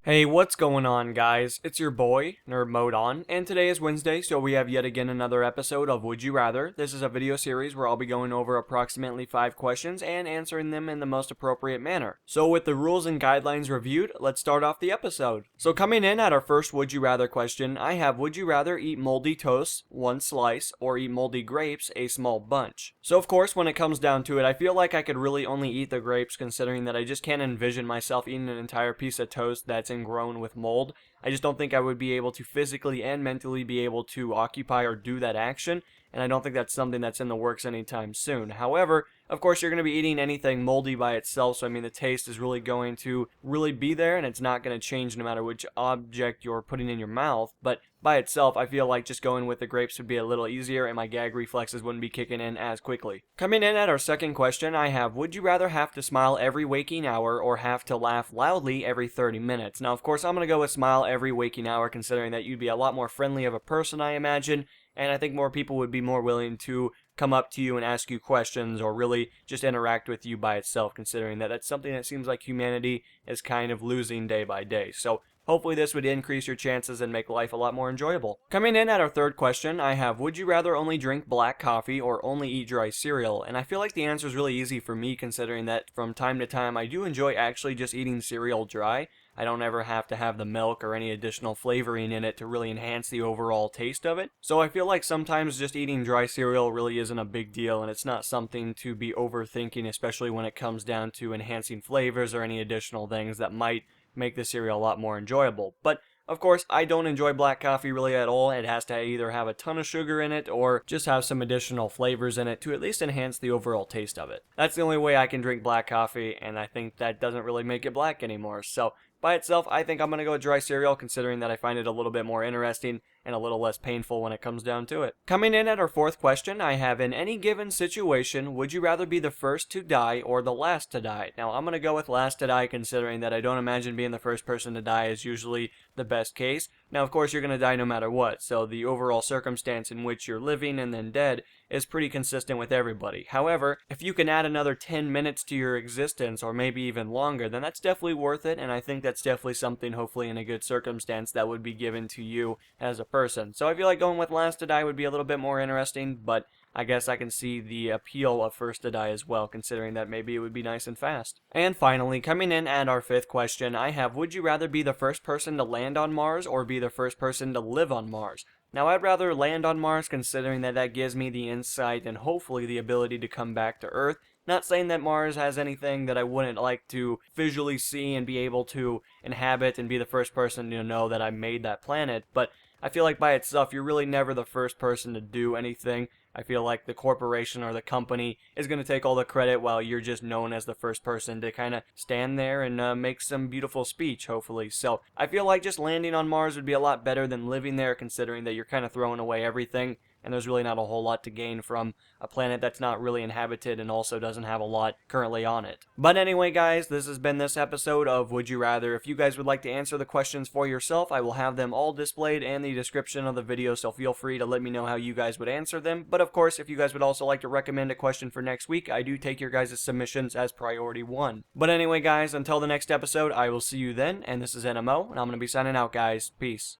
Hey, what's going on, guys? It's your boy, Nerd Mode On, and today is Wednesday, so we have yet again another episode of Would You Rather. This is a video series where I'll be going over approximately 5 questions and answering them in the most appropriate manner. So with the rules and guidelines reviewed, let's start off the episode. So coming in at our first Would You Rather question, I have would you rather eat moldy toast, one slice, or eat moldy grapes, a small bunch? So of course, when it comes down to it, I feel like I could really only eat the grapes considering that I just can't envision myself eating an entire piece of toast that's ingrown with mold. I just don't think I would be able to physically and mentally be able to occupy or do that action, and I don't think that's something that's in the works anytime soon. However, of course, you're going to be eating anything moldy by itself, so I mean the taste is really going to be there, and it's not going to change no matter which object you're putting in your mouth, but by itself, I feel like just going with the grapes would be a little easier, and my gag reflexes wouldn't be kicking in as quickly. Coming in at our second question, I have, would you rather have to smile every waking hour or have to laugh loudly every 30 minutes? Now, of course, I'm going to go with smile every waking hour, considering that you'd be a lot more friendly of a person, I imagine, and I think more people would be more willing to come up to you and ask you questions or really just interact with you by itself, considering that that's something that seems like humanity is kind of losing day by day. So hopefully this would increase your chances and make life a lot more enjoyable. Coming in at our third question, I have, would you rather only drink black coffee or only eat dry cereal? And I feel like the answer is really easy for me, considering that from time to time I do enjoy actually just eating cereal dry. I don't ever have to have the milk or any additional flavoring in it to really enhance the overall taste of it. So I feel like sometimes just eating dry cereal really isn't a big deal, and it's not something to be overthinking, especially when it comes down to enhancing flavors or any additional things that might make the cereal a lot more enjoyable. But of course, I don't enjoy black coffee really at all. It has to either have a ton of sugar in it or just have some additional flavors in it to at least enhance the overall taste of it. That's the only way I can drink black coffee, and I think that doesn't really make it black anymore. So by itself, I think I'm going to go with dry cereal, considering that I find it a little bit more interesting and a little less painful when it comes down to it. Coming in at our fourth question, I have, in any given situation, would you rather be the first to die or the last to die? Now, I'm going to go with last to die, considering that I don't imagine being the first person to die is usually the best case. Now, of course, you're going to die no matter what, so the overall circumstance in which you're living and then dead is pretty consistent with everybody. However, if you can add another 10 minutes to your existence, or maybe even longer, then that's definitely worth it, and I think that's definitely something, hopefully in a good circumstance, that would be given to you as a person. So I feel like going with last to die would be a little bit more interesting, but I guess I can see the appeal of first to die as well, considering that maybe it would be nice and fast. And finally, coming in at our fifth question, I have, would you rather be the first person to land on Mars or be the first person to live on Mars? Now, I'd rather land on Mars, considering that that gives me the insight and hopefully the ability to come back to Earth. Not saying that Mars has anything that I wouldn't like to visually see and be able to inhabit and be the first person to know that I made that planet, but I feel like by itself, you're really never the first person to do anything. I feel like the corporation or the company is going to take all the credit while you're just known as the first person to kind of stand there and make some beautiful speech, hopefully. So I feel like just landing on Mars would be a lot better than living there, considering that you're kind of throwing away everything, and there's really not a whole lot to gain from a planet that's not really inhabited and also doesn't have a lot currently on it. But anyway, guys, this has been this episode of Would You Rather. If you guys would like to answer the questions for yourself, I will have them all displayed in the description of the video, so feel free to let me know how you guys would answer them. But of course, if you guys would also like to recommend a question for next week, I do take your guys' submissions as priority one. But anyway, guys, until the next episode, I will see you then, and this is NMO, and I'm going to be signing out, guys. Peace.